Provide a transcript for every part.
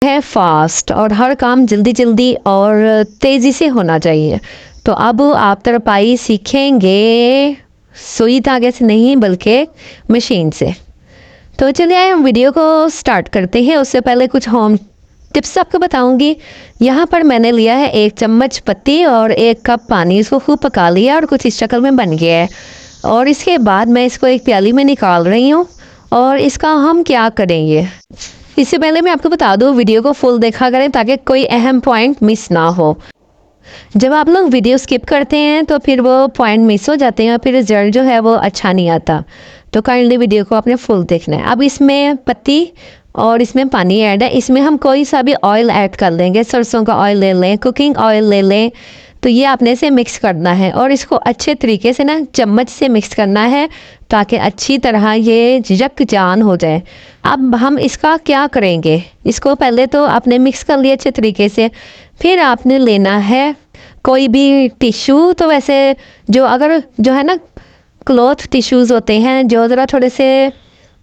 है फास्ट और हर काम जल्दी जल्दी और तेज़ी से होना चाहिए। तो अब आप तरपाई सीखेंगे सुई धागे से नहीं बल्कि मशीन से। तो चलिए हम वीडियो को स्टार्ट करते हैं। उससे पहले कुछ होम टिप्स आपको बताऊंगी। यहाँ पर मैंने लिया है 1 चम्मच पत्ती और 1 कप पानी। इसको खूब पका लिया और कुछ इस शक्ल में बन गया है। और इसके बाद मैं इसको एक प्याली में निकाल रही हूँ। और इसका हम क्या करेंगे, इससे पहले मैं आपको बता दूँ, वीडियो को फुल देखा करें ताकि कोई अहम पॉइंट मिस ना हो। जब आप लोग वीडियो स्किप करते हैं तो फिर वो पॉइंट मिस हो जाते हैं और फिर रिजल्ट जो है वो अच्छा नहीं आता। तो काइंडली वीडियो को आपने फुल देखना है। अब इसमें पत्ती और इसमें पानी ऐड है। इसमें हम कोई सा भी ऑयल ऐड कर लेंगे, सरसों का ऑयल ले लें, कुकिंग ऑयल ले लें। तो ये आपने इसे मिक्स करना है और इसको अच्छे तरीके से ना चम्मच से मिक्स करना है ताकि अच्छी तरह ये यकजान हो जाए। अब हम इसका क्या करेंगे, इसको पहले तो आपने मिक्स कर लिया अच्छे तरीके से। फिर आपने लेना है कोई भी टिश्यू। तो वैसे जो है ना क्लॉथ टिश्यूज़ होते हैं जो ज़रा थोड़े से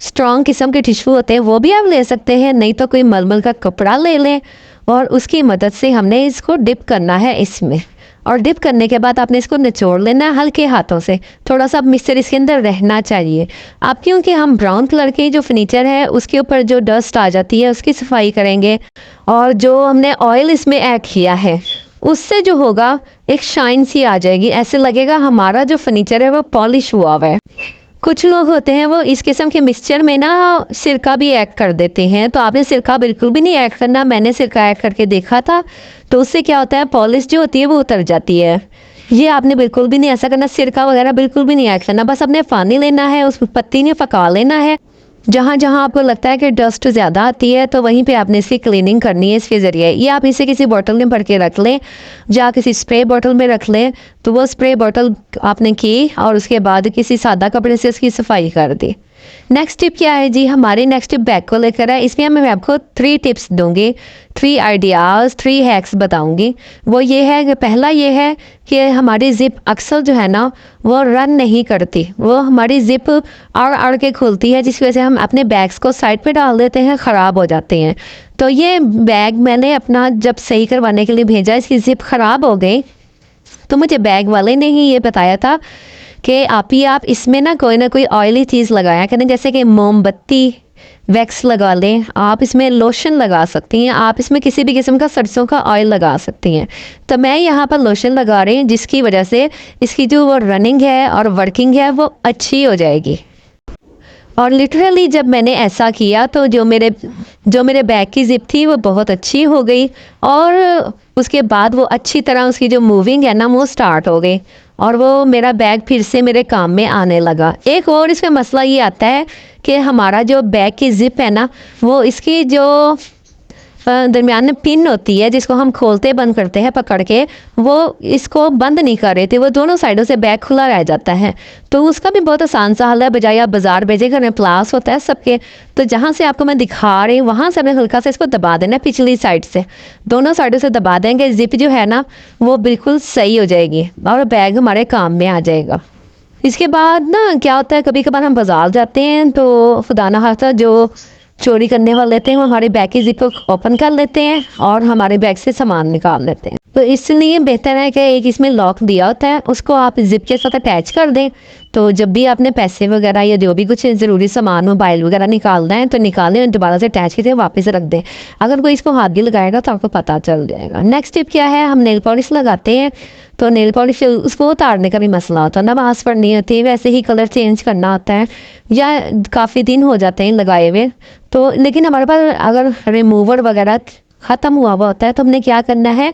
स्ट्रॉन्ग किस्म के टिश्यू होते हैं, वो भी आप ले सकते हैं। नहीं तो कोई मलमल का कपड़ा ले लें और उसकी मदद से हमने इसको डिप करना है इसमें। और डिप करने के बाद आपने इसको निचोड़ लेना है हल्के हाथों से। थोड़ा सा मिक्सचर इसके अंदर रहना चाहिए। आप क्योंकि हम ब्राउन कलर के जो फर्नीचर है उसके ऊपर जो डस्ट आ जाती है उसकी सफाई करेंगे। और जो हमने ऑयल इसमें ऐड किया है उससे जो होगा एक शाइन सी आ जाएगी। ऐसे लगेगा हमारा जो फर्नीचर है वो पॉलिश हुआ हुआ है। कुछ लोग होते हैं वो इस किस्म के मिक्सचर में ना सिरका भी ऐड कर देते हैं। तो आपने सिरका बिल्कुल भी नहीं ऐड करना। मैंने सिरका ऐड करके देखा था तो उससे क्या होता है, पॉलिश जो होती है वो उतर जाती है। ये आपने बिल्कुल भी नहीं ऐसा करना। सिरका वगैरह बिल्कुल भी नहीं ऐड करना। बस अपने पानी लेना है, उस पत्ती ने पका लेना है। जहाँ जहाँ आपको लगता है कि डस्ट ज़्यादा आती है तो वहीं पे आपने इसकी क्लीनिंग करनी है इसके ज़रिए। ये आप इसे किसी बोतल में भर के रख लें या किसी स्प्रे बोतल में रख लें। तो वो स्प्रे बोतल आपने की और उसके बाद किसी सादा कपड़े से उसकी सफाई कर दी। नेक्स्ट टिप क्या है जी, हमारे नेक्स्ट टिप बैग को लेकर है। इसमें मैं आपको 3 टिप्स दूंगी, 3 आइडियाज़, 3 हैक्स बताऊंगी। वो ये है कि पहला ये है कि हमारी ज़िप अक्सर जो है ना वो रन नहीं करती। वो हमारी ज़िप आड़ आड़ के खुलती है जिसकी वजह से हम अपने बैग्स को साइड पे डाल देते हैं, ख़राब हो जाते हैं। तो ये बैग मैंने अपना जब सही करवाने के लिए भेजा, इसकी ज़िप ख़राब हो गई। तो मुझे बैग वाले ने ही ये बताया था कि आप इसमें ना कोई ऑयली चीज़ लगाया करें, जैसे कि मोमबत्ती वैक्स लगा लें। आप इसमें लोशन लगा सकती हैं। आप इसमें किसी भी किस्म का सरसों का ऑयल लगा सकती हैं। तो मैं यहाँ पर लोशन लगा रही हूँ जिसकी वजह से इसकी जो वो रनिंग है और वर्किंग है वो अच्छी हो जाएगी। और लिटरली जब मैंने ऐसा किया तो जो मेरे बैग की ज़िप थी वो बहुत अच्छी हो गई। और उसके बाद वो अच्छी तरह उसकी जो मूविंग है ना वो स्टार्ट हो गई और वो मेरा बैग फिर से मेरे काम में आने लगा। एक और इसमें मसला ये आता है कि हमारा जो बैग की ज़िप है ना वो इसकी जो दरमियान में पिन होती है जिसको हम खोलते बंद करते हैं पकड़ के, वो इसको बंद नहीं कर रहे थे। वो दोनों साइडों से बैग खुला रह जाता है। तो उसका भी बहुत आसान सा हल है। बजाय आप बाज़ार भेजे, घर में प्लास होता है सबके। तो जहाँ से आपको मैं दिखा रही हूँ वहाँ से आपने हल्का से इसको दबा देना पिछली साइड से। दोनों साइडों से दबा देंगे, ज़िप जो है ना वो बिल्कुल सही हो जाएगी और बैग हमारे काम में आ जाएगा। इसके बाद ना क्या होता है, कभी कभार हम बाज़ार जाते हैं तो खुदा ना खास्ता जो चोरी करने वाले लेते हैं वो हमारे बैग की ज़िप को ओपन कर लेते हैं और हमारे बैग से सामान निकाल लेते हैं। तो इसलिए बेहतर है कि एक इसमें लॉक दिया होता है, उसको आप ज़िप के साथ अटैच कर दें। तो जब भी आपने पैसे वगैरह या जो भी कुछ ज़रूरी सामान, मोबाइल वगैरह निकालना है तो निकालें और दोबारा से अटैच करके वापस रख दें। अगर कोई इसको हाथ भी लगाएगा तो आपको पता चल जाएगा। नेक्स्ट टिप क्या है, हम नेल पॉलिश लगाते हैं तो नेल पॉलिश उसको उतारने का भी मसला होता है। नमाज़ पढ़नी होती है, वैसे ही कलर चेंज करना होता है या काफ़ी दिन हो जाते हैं लगाए हुए। तो लेकिन हमारे पास अगर रिमूवर वगैरह ख़त्म हुआ होता है तो हमने क्या करना है,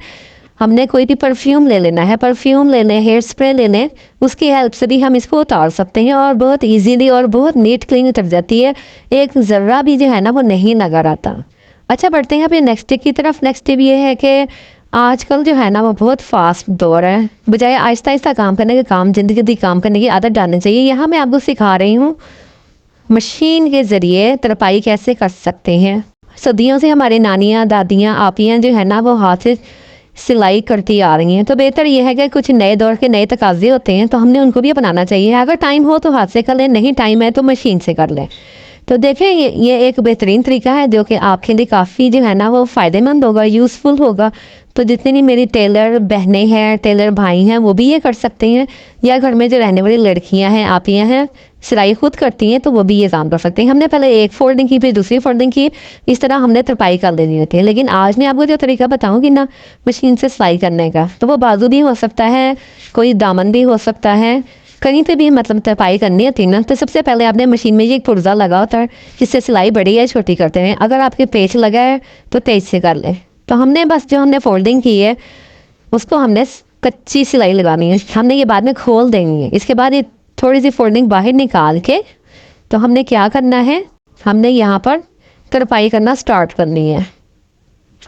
हमने कोई भी परफ्यूम ले लेना है। परफ्यूम ले लें, हेयर स्प्रे ले लें, उसकी हेल्प से भी हम इसको उतार सकते हैं और बहुत इजीली और बहुत नीट क्लीन उतर जाती है। एक ज़र्रा भी जो है ना वो नहीं नज़र आता। अच्छा, बढ़ते हैं अपने नेक्स्ट टिप की तरफ। नेक्स्ट टिप ये है कि आजकल जो है ना वो बहुत फास्ट दौर है। बजाय आहिस्ता आहिस्ता काम करने के, काम जल्दी काम करने की आदत डालनी चाहिए। यहाँ मैं आपको सिखा रही हूँ मशीन के ज़रिए तरपाई कैसे कर सकते हैं। सदियों से हमारे नानियाँ, दादियाँ, आपियाँ जो है ना वो हाथ से सिलाई करती आ रही हैं। तो बेहतर यह है कि कुछ नए दौर के नए तकाजे होते हैं तो हमने उनको भी अपनाना चाहिए। अगर टाइम हो तो हाथ से कर लें, नहीं टाइम है तो मशीन से कर लें। तो देखें ये एक बेहतरीन तरीका है जो कि आपके लिए काफ़ी जो है ना वो फ़ायदेमंद होगा, यूज़फुल होगा। तो जितनी भी मेरी टेलर बहनें हैं, टेलर भाई हैं, वो भी ये कर सकते हैं, या घर में जो रहने वाली लड़कियां हैं, आपियां हैं, सिलाई खुद करती हैं, तो वो भी ये काम कर सकते हैं। हमने पहले एक फोल्डिंग की, फिर दूसरी फोल्डिंग की, इस तरह हमने तरपाई कर लेनी होती है। लेकिन आज मैं आपको जो तरीका बताऊँगी ना मशीन से सिलाई करने का, तो वो बाजू भी हो सकता है, कोई दामन भी हो सकता है, कहीं पे भी मतलब तरपाई करनी होती है ना, तो सबसे पहले आपने मशीन में ये एक पुर्जा लगा होता है जिससे सिलाई बड़ी या छोटी करते हैं। अगर आपके पेच लगा है तो तेज से कर ले। तो हमने बस जो हमने फोल्डिंग की है उसको हमने कच्ची सिलाई लगानी है, हमने ये बाद में खोल देनी है। इसके बाद ये थोड़ी सी फोल्डिंग बाहर निकाल के तो हमने क्या करना है, हमने यहाँ पर तरपाई करना स्टार्ट करनी है।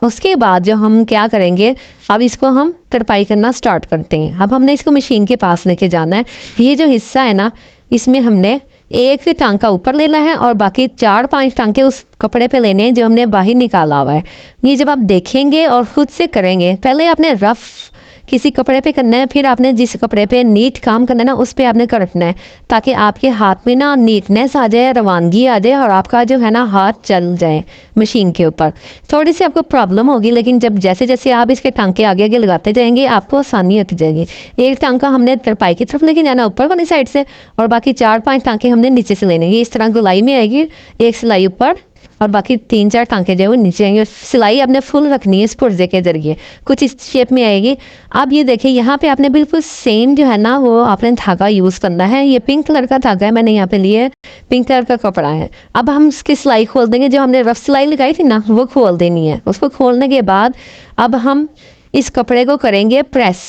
उसके बाद जो हम क्या करेंगे, अब इसको हम तरपाई करना स्टार्ट करते हैं। अब हमने इसको मशीन के पास लेके जाना है। ये जो हिस्सा है ना, इसमें हमने एक से टांका ऊपर लेना है और बाकी 4-5 टांके उस कपड़े पे लेने हैं जो हमने बाहर निकाला हुआ है। ये जब आप देखेंगे और खुद से करेंगे, पहले आपने रफ़ किसी कपड़े पे करना है, फिर आपने जिस कपड़े पे नीट काम करना है ना उस पे आपने करना है, ताकि आपके हाथ में ना नीटनेस आ जाए, रवानगी आ जाए और आपका जो है ना हाथ चल जाए मशीन के ऊपर। थोड़ी सी आपको प्रॉब्लम होगी, लेकिन जब जैसे जैसे आप इसके टांके आगे आगे लगाते जाएंगे आपको आसानी होती जाएगी। एक टांका हमने तरपाई की तरफ लेके जाना ऊपर वाली साइड से, और बाकी 4-5 टांके हमने नीचे से लेने। इस तरह गोलाई में आएगी, एक सिलाई ऊपर और बाकी 3-4 टांके जो है वो नीचे आएंगे। सिलाई आपने फुल रखनी है इस पुर्जे के जरिए, कुछ इस शेप में आएगी। अब ये देखिए यहाँ पे आपने बिल्कुल सेम जो है ना वो आपने धागा यूज़ करना है। ये पिंक कलर का धागा है, मैंने यहाँ पे लिए, पिंक कलर का कपड़ा है। अब हम इसकी सिलाई खोल देंगे, जो हमने रफ सिलाई लगाई थी ना वो खोल देनी है। उसको खोलने के बाद अब हम इस कपड़े को करेंगे प्रेस।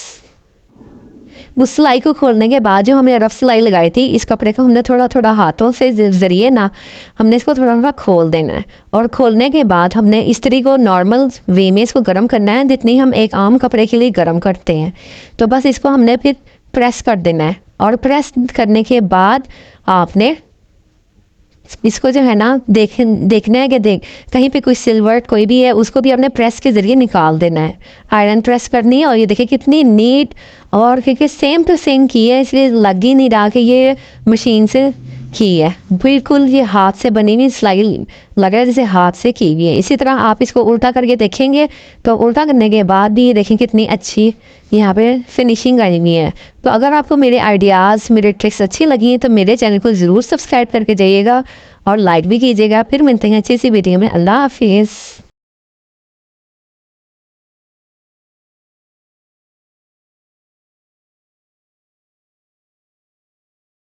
उस सिलाई को खोलने के बाद जो हमने रफ सिलाई लगाई थी, इस कपड़े को हमने थोड़ा थोड़ा हाथों से ज़रिए ना हमने इसको थोड़ा थोड़ा खोल देना है। और खोलने के बाद हमने इस्त्री को नॉर्मल वे में इसको गर्म करना है, जितनी हम एक आम कपड़े के लिए गर्म करते हैं। तो बस इसको हमने फिर प्रेस कर देना है, और प्रेस करने के बाद आपने इसको जो है ना देखना है कि कहीं पे कोई सिल्वर्ट कोई भी है उसको भी आपने प्रेस के ज़रिए निकाल देना है। आयरन प्रेस करनी है। और ये देखिए कितनी नीट, और क्योंकि सेम टू सेम की है इसलिए लग ही नहीं रहा कि ये मशीन से की है। बिल्कुल ये हाथ से बनी हुई सिलाई लग रहा है जैसे हाथ से की हुई है। इसी तरह आप इसको उल्टा करके देखेंगे तो उल्टा करने के बाद भी ये देखें कितनी अच्छी यहाँ पे फिनिशिंग आई हुई है। तो अगर आपको मेरे आइडियाज़, मेरे ट्रिक्स अच्छी लगी हैं तो मेरे चैनल को ज़रूर सब्सक्राइब करके जाइएगा और लाइक भी कीजिएगा। फिर मिलते हैं अच्छी सी वीडियो में। अल्लाह हाफिज़।